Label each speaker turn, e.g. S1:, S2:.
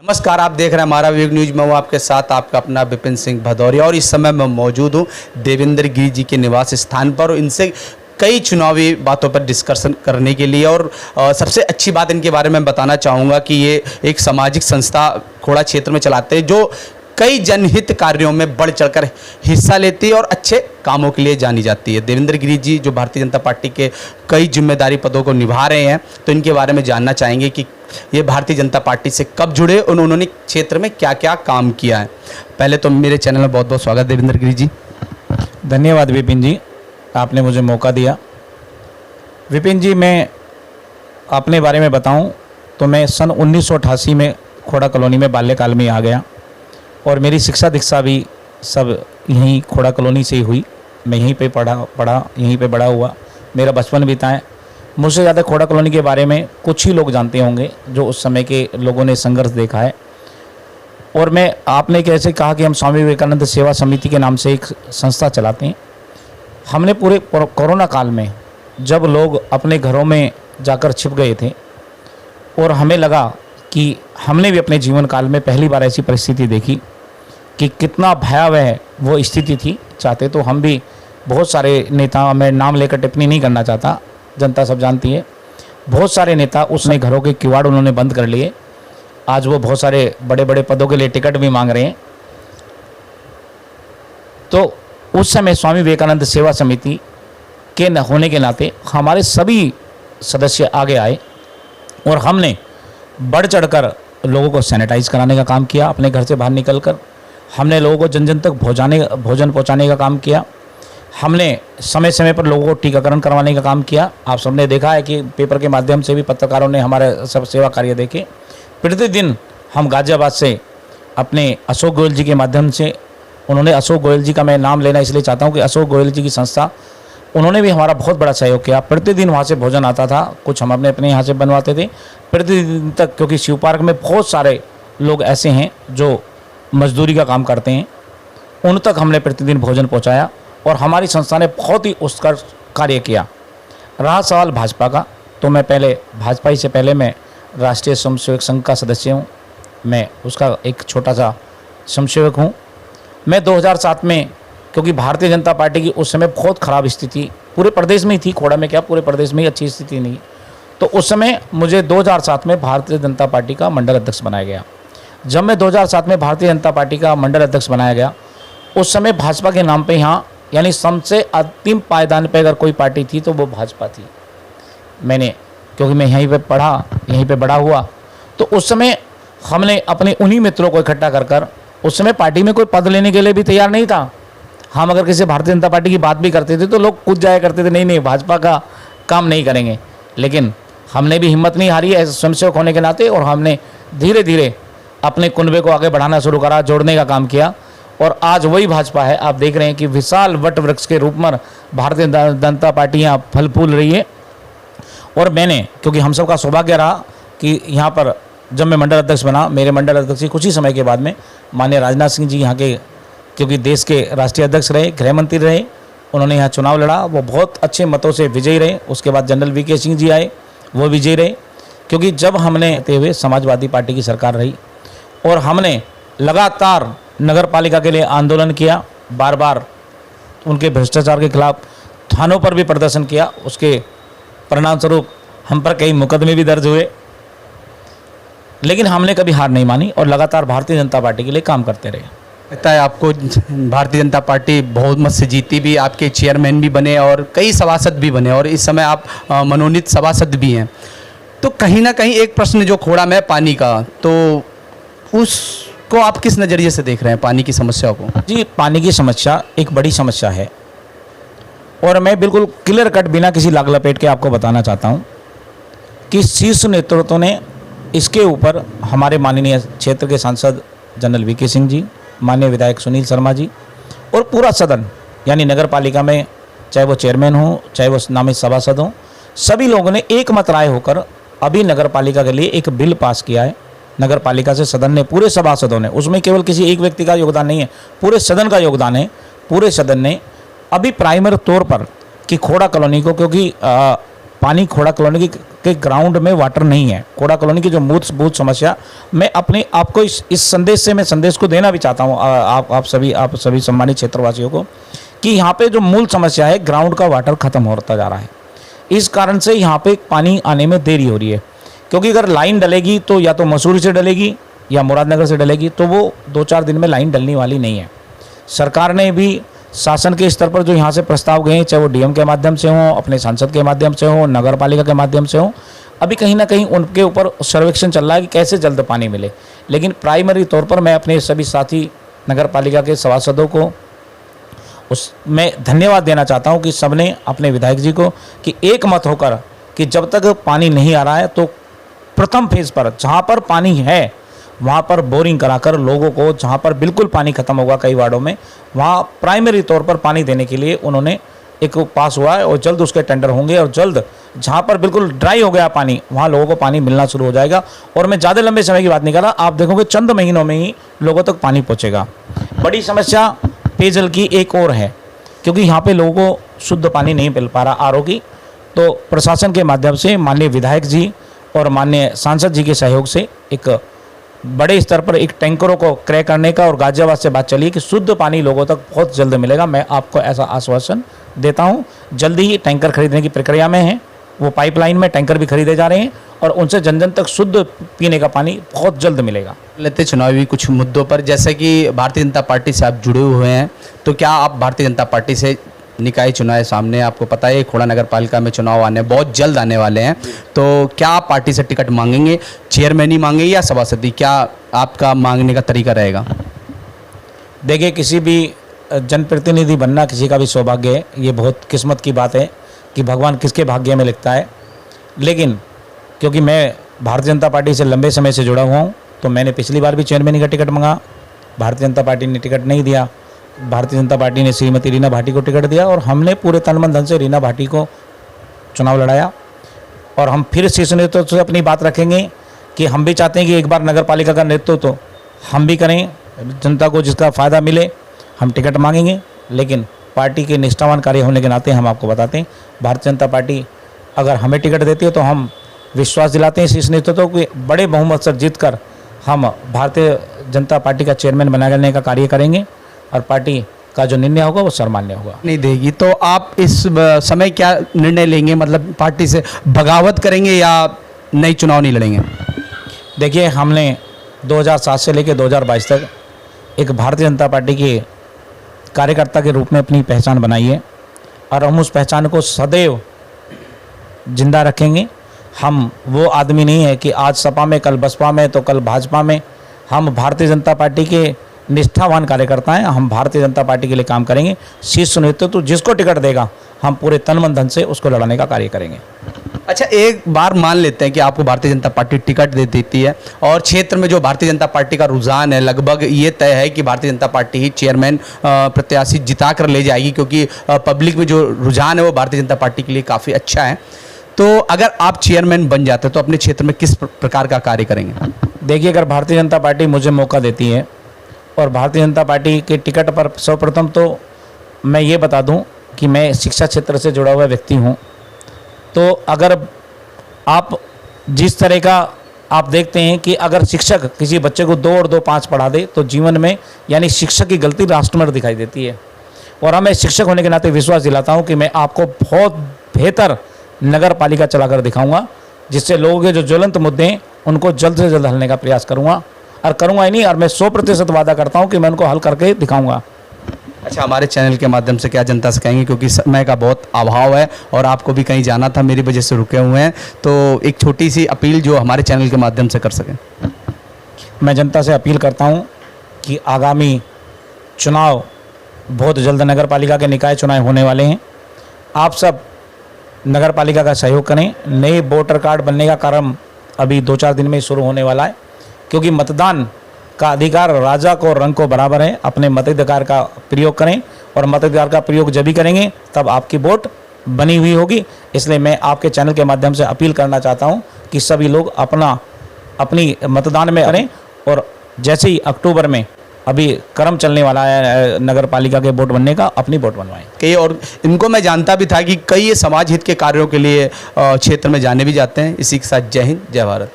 S1: नमस्कार, आप देख रहे हैं हमारा वीक न्यूज। मैं हूं आपके साथ आपका अपना विपिन सिंह भदौरिया और इस समय मैं मौजूद हूं देवेंद्र गिरी जी के निवास स्थान पर और इनसे कई चुनावी बातों पर डिस्कशन करने के लिए। और सबसे अच्छी बात इनके बारे में बताना चाहूँगा कि ये एक सामाजिक संस्था खोड़ा क्षेत्र में चलाते हैं जो कई जनहित कार्यों में बढ़ चढ़कर हिस्सा लेती है और अच्छे कामों के लिए जानी जाती है। देवेंद्र गिरी जी जो भारतीय जनता पार्टी के कई जिम्मेदारी पदों को निभा रहे हैं, तो इनके बारे में जानना चाहेंगे कि ये भारतीय जनता पार्टी से कब जुड़े और उन्होंने क्षेत्र में क्या क्या काम किया है। पहले तो मेरे चैनल में बहुत बहुत स्वागत देवेंद्र गिरी जी।
S2: धन्यवाद विपिन जी, आपने मुझे मौका दिया। विपिन जी, मैं अपने बारे में बताऊं तो मैं सन 1988 में खोड़ा कॉलोनी में बाल्यकाल में आ गया और मेरी शिक्षा दीक्षा भी सब यहीं खोड़ा कॉलोनी से ही हुई। मैं यहीं पे पढ़ा यहीं पे बड़ा हुआ, मेरा बचपन बीता है। मुझसे ज़्यादा खोड़ा कॉलोनी के बारे में कुछ ही लोग जानते होंगे जो उस समय के लोगों ने संघर्ष देखा है। और मैं आपने कैसे कहा कि हम स्वामी विवेकानंद सेवा समिति के नाम से एक संस्था चलाते हैं। हमने पूरे कोरोना काल में जब लोग अपने घरों में जाकर छिप गए थे और हमें लगा कि हमने भी अपने जीवन काल में पहली बार ऐसी परिस्थिति देखी कि कितना भयावह वो स्थिति थी। चाहते तो हम भी बहुत सारे नेता, मैं नाम लेकर टिप्पणी नहीं करना चाहता, जनता सब जानती है, बहुत सारे नेता उसने घरों के किवाड़ उन्होंने बंद कर लिए। आज वो बहुत सारे बड़े बड़े पदों के लिए टिकट भी मांग रहे हैं। तो उस समय स्वामी विवेकानंद सेवा समिति के होने के नाते हमारे सभी सदस्य आगे आए और हमने बढ़ चढ़कर लोगों को सैनिटाइज कराने का काम किया। अपने घर से बाहर निकलकर हमने लोगों को जन जन तक भोजन पहुंचाने का काम किया। हमने समय समय पर लोगों को टीकाकरण करवाने का काम किया। आप सबने देखा है कि पेपर के माध्यम से भी पत्रकारों ने हमारे सब सेवा कार्य देखे। प्रतिदिन हम गाजियाबाद से अपने अशोक गोयल जी के माध्यम से, उन्होंने अशोक गोयल जी का मैं नाम लेना इसलिए चाहता हूँ कि अशोक गोयल जी की संस्था, उन्होंने भी हमारा बहुत बड़ा सहयोग किया। प्रतिदिन वहाँ से भोजन आता था, कुछ हम अपने यहाँ से बनवाते थे प्रतिदिन तक, क्योंकि शिव पार्क में बहुत सारे लोग ऐसे हैं जो मजदूरी का काम करते हैं, उन तक हमने प्रतिदिन भोजन पहुँचाया और हमारी संस्था ने बहुत ही उत्कृष्ट कार्य किया। रहा सवाल भाजपा का, तो मैं पहले भाजपा ही से पहले मैं राष्ट्रीय स्वयंसेवक संघ का सदस्य हूँ, मैं उसका एक छोटा सा स्वयंसेवक हूँ। मैं 2007 में, क्योंकि भारतीय जनता पार्टी की उस समय बहुत ख़राब स्थिति पूरे प्रदेश में ही थी, खोड़ा में क्या पूरे प्रदेश में ही अच्छी स्थिति नहीं, तो उस समय मुझे 2007 में भारतीय जनता पार्टी का मंडल अध्यक्ष बनाया गया। जब मैं 2007 में भारतीय जनता पार्टी का मंडल अध्यक्ष बनाया गया, उस समय भाजपा के नाम पे यहाँ यानी सबसे अंतिम पायदान पे अगर कोई पार्टी थी तो वो भाजपा थी। मैंने, क्योंकि मैं यहीं पे पढ़ा यहीं पे बड़ा हुआ, तो उस समय हमने अपने उन्हीं मित्रों को इकट्ठा कर कर, उस समय पार्टी में कोई पद लेने के लिए भी तैयार नहीं था। हम अगर किसी भारतीय जनता पार्टी की बात भी करते थे तो लोग कूद जाया करते थे, नहीं भाजपा का काम नहीं करेंगे। लेकिन हमने भी हिम्मत नहीं हारी है स्वयंसेवक होने के नाते, और हमने धीरे धीरे अपने कुनबे को आगे बढ़ाना शुरू करा, जोड़ने का काम किया। और आज वही भाजपा है, आप देख रहे हैं कि विशाल वट वृक्ष के रूप में भारतीय जनता पार्टी यहाँ फल फूल रही है। और मैंने, क्योंकि हम सब का सौभाग्य रहा कि यहाँ पर जब मैं मंडल अध्यक्ष बना, मेरे मंडल अध्यक्ष के कुछ ही समय के बाद में माननीय राजनाथ सिंह जी यहाँ के, क्योंकि देश के राष्ट्रीय अध्यक्ष रहे, गृह मंत्री रहे, उन्होंने यहाँ चुनाव लड़ा, वो बहुत अच्छे मतों से विजयी रहे। उसके बाद जनरल वीके सिंह जी आए, वो विजयी रहे। क्योंकि जब हमने हुए समाजवादी पार्टी की सरकार रही और हमने लगातार नगर पालिका के लिए आंदोलन किया, बार बार उनके भ्रष्टाचार के खिलाफ थानों पर भी प्रदर्शन किया, उसके परिणाम स्वरूप हम पर कई मुकदमे भी दर्ज हुए, लेकिन हमने कभी हार नहीं मानी और लगातार भारतीय जनता पार्टी के लिए काम करते रहे।
S1: लगता है आपको भारतीय जनता पार्टी बहुमत से जीती भी, आपके चेयरमैन भी बने और कई सभासद भी बने और इस समय आप मनोनीत सभासद भी हैं। तो कहीं ना कहीं एक प्रश्न जो खोड़ा में पानी का, तो उसको आप किस नज़रिए से देख रहे हैं, पानी की समस्या को?
S2: जी, पानी की समस्या एक बड़ी समस्या है और मैं बिल्कुल क्लियर कट बिना किसी लाग लपेट के आपको बताना चाहता हूँ कि शीर्ष नेतृत्व ने इसके ऊपर, हमारे माननीय क्षेत्र के सांसद जनरल वीके सिंह जी, माननीय विधायक सुनील शर्मा जी और पूरा सदन, यानी नगर पालिका में चाहे वो चेयरमैन हो चाहे वो नामित सभासद हो, सभी लोगों ने एक मत राय होकर अभी नगर पालिका के लिए एक बिल पास किया है। नगर पालिका से सदन ने, पूरे सभासदों ने, उसमें केवल किसी एक व्यक्ति का योगदान नहीं है, पूरे सदन का योगदान है। पूरे सदन ने अभी प्राइमरी तौर पर कि खोड़ा कॉलोनी को, क्योंकि पानी खोड़ा कॉलोनी के ग्राउंड में वाटर नहीं है। खोड़ा कॉलोनी की जो मूलभूत समस्या, मैं अपने आपको इस संदेश से मैं संदेश को देना भी चाहता हूँ आप सभी सम्मानित क्षेत्रवासियों को, कि यहाँ पे जो मूल समस्या है, ग्राउंड का वाटर ख़त्म होता जा रहा है। इस कारण से यहाँ पे पानी आने में देरी हो रही है, क्योंकि अगर लाइन डलेगी तो या तो मसूरी से डलेगी या मुरादनगर से डलेगी, तो वो 2-4 दिन में लाइन डलने वाली नहीं है। सरकार ने भी शासन के स्तर पर जो यहाँ से प्रस्ताव गए हैं, चाहे वो डीएम के माध्यम से हों, अपने सांसद के माध्यम से हों, नगर पालिका के माध्यम से हों, अभी कहीं ना कहीं उनके ऊपर सर्वेक्षण चल रहा है कि कैसे जल्द पानी मिले। लेकिन प्राइमरी तौर पर मैं अपने सभी साथी नगर पालिका के सभासदों को मैं धन्यवाद देना चाहता हूँ कि सबने अपने विधायक जी को कि एक मत होकर कि जब तक पानी नहीं आ रहा है तो प्रथम फेज़ पर जहाँ पर पानी है वहाँ पर बोरिंग कराकर लोगों को, जहाँ पर बिल्कुल पानी खत्म होगा कई वार्डों में, वहाँ प्राइमरी तौर पर पानी देने के लिए उन्होंने एक पास हुआ है और जल्द उसके टेंडर होंगे और जल्द जहाँ पर बिल्कुल ड्राई हो गया पानी वहाँ लोगों को पानी मिलना शुरू हो जाएगा। और मैं ज़्यादा लंबे समय की बात नहीं कर रहा, आप देखोगे चंद महीनों में ही लोगों तक पानी पहुँचेगा। बड़ी समस्या पेयजल की एक और है, क्योंकि यहाँ पे लोगों को शुद्ध पानी नहीं मिल पा रहा आरओ की। तो प्रशासन के माध्यम से माननीय विधायक जी और माननीय सांसद जी के सहयोग से एक बड़े स्तर पर एक टैंकरों को क्रय करने का और गाजियाबाद से बात चली कि शुद्ध पानी लोगों तक बहुत जल्द मिलेगा। मैं आपको ऐसा आश्वासन देता हूँ। जल्दी ही टैंकर खरीदने की प्रक्रिया में है, वो पाइपलाइन में टैंकर भी खरीदे जा रहे हैं और उनसे जन जन तक शुद्ध पीने का पानी बहुत जल्द मिलेगा।
S1: लेते चुनावी कुछ मुद्दों पर, जैसे कि भारतीय जनता पार्टी से आप जुड़े हुए हैं, तो क्या आप भारतीय जनता पार्टी से निकाय चुनाव सामने, आपको पता है खोड़ा नगर पालिका में चुनाव आने बहुत जल्द आने वाले हैं, तो क्या आप पार्टी से टिकट मांगेंगे, चेयरमैन ही मांगेंगे या सभासदी, क्या आपका मांगने का तरीका रहेगा?
S2: देखिए, किसी भी जनप्रतिनिधि बनना किसी का भी सौभाग्य है, ये बहुत किस्मत की बात है कि भगवान किसके भाग्य में लिखता है। लेकिन क्योंकि मैं भारतीय जनता पार्टी से लंबे समय से जुड़ा हुआ हूँ, तो मैंने पिछली बार भी चेयरमैन का टिकट मांगा, भारतीय जनता पार्टी ने टिकट नहीं दिया। भारतीय जनता पार्टी ने श्रीमती रीना भाटी को टिकट दिया और हमने पूरे तन मन धन से रीना भाटी को चुनाव लड़ाया। और हम फिर शीर्ष नेतृत्व से अपनी बात रखेंगे कि हम भी चाहते हैं कि एक बार नगर पालिका का नेतृत्व तो हम भी करें, जनता को जिसका फ़ायदा मिले हम टिकट मांगेंगे। लेकिन पार्टी के निष्ठावान कार्य होने के नाते हम आपको बताते हैं, भारतीय जनता पार्टी अगर हमें टिकट देती है तो हम विश्वास दिलाते हैं शीर्ष नेतृत्व को, बड़े बहुमत से जीत कर हम भारतीय जनता पार्टी का चेयरमैन बनाने का कार्य करेंगे और पार्टी का जो निर्णय होगा वो सर्वमान्य होगा।
S1: नहीं देगी तो आप इस समय क्या निर्णय लेंगे, मतलब पार्टी से बगावत करेंगे या नई चुनाव नहीं लड़ेंगे?
S2: देखिए, हमने 2007 से लेकर 2022 तक एक भारतीय जनता पार्टी के कार्यकर्ता के रूप में अपनी पहचान बनाई है और हम उस पहचान को सदैव जिंदा रखेंगे। हम वो आदमी नहीं है कि आज सपा में, कल बसपा में, तो कल भाजपा में। हम भारतीय जनता पार्टी के निष्ठावान कार्यकर्ता हैं, हम भारतीय जनता पार्टी के लिए काम करेंगे। शीर्ष नेतृत्व जिसको टिकट देगा हम पूरे तन मन धन से उसको लड़ाने का कार्य करेंगे।
S1: अच्छा, एक बार मान लेते हैं कि आपको भारतीय जनता पार्टी टिकट दे देती है और क्षेत्र में जो भारतीय जनता पार्टी का रुझान है, लगभग ये तय है कि भारतीय जनता पार्टी ही चेयरमैन प्रत्याशी जिता कर ले जाएगी, क्योंकि पब्लिक में जो रुझान है वो भारतीय जनता पार्टी के लिए काफ़ी अच्छा है। तो अगर आप चेयरमैन बन जाते तो अपने क्षेत्र में किस प्रकार का कार्य करेंगे?
S2: देखिए, अगर भारतीय जनता पार्टी मुझे मौका देती है और भारतीय जनता पार्टी के टिकट पर सर्वप्रथम तो मैं ये बता दूं कि मैं शिक्षा क्षेत्र से जुड़ा हुआ व्यक्ति हूं। तो अगर आप जिस तरह का आप देखते हैं कि अगर शिक्षक किसी बच्चे को 2 और 2 5 पढ़ा दे तो जीवन में यानी शिक्षक की गलती राष्ट्र में दिखाई देती है। और हमें शिक्षक होने के नाते विश्वास दिलाता हूँ कि मैं आपको बहुत बेहतर नगर पालिका चलाकर दिखाऊंगा, जिससे लोगों के जो ज्वलंत मुद्दे हैं उनको जल्द से जल्द हलने का प्रयास करूंगा और करूंगा ही नहीं, और मैं 100% वादा करता हूं कि मैं उनको हल करके दिखाऊंगा।
S1: अच्छा, हमारे चैनल के माध्यम से क्या जनता से कहेंगे, क्योंकि समय का बहुत अभाव है और आपको भी कहीं जाना था, मेरी वजह से रुके हुए हैं, तो एक छोटी सी अपील जो हमारे चैनल के माध्यम से कर सकें।
S2: मैं जनता से अपील करता हूं कि आगामी चुनाव बहुत जल्द नगर पालिका के निकाय चुनाव होने वाले हैं। आप सब नगर पालिका का सहयोग करें। नए वोटर कार्ड बनने का कार्य अभी 2-4 दिन में शुरू होने वाला है, क्योंकि मतदान का अधिकार राजा को रंग को बराबर है। अपने मताधिकार का प्रयोग करें और मताधिकार का प्रयोग जब भी करेंगे तब आपकी वोट बनी हुई होगी। इसलिए मैं आपके चैनल के माध्यम से अपील करना चाहता हूं कि सभी लोग अपनी मतदान में करें और जैसे ही अक्टूबर में अभी क्रम चलने वाला है नगर पालिका के वोट बनने का, अपनी वोट बनवाएं।
S1: कई और इनको मैं जानता भी था कि कई ये समाज हित के कार्यों के लिए क्षेत्र में जाने भी जाते हैं। इसी के साथ जय हिंद, जय भारत।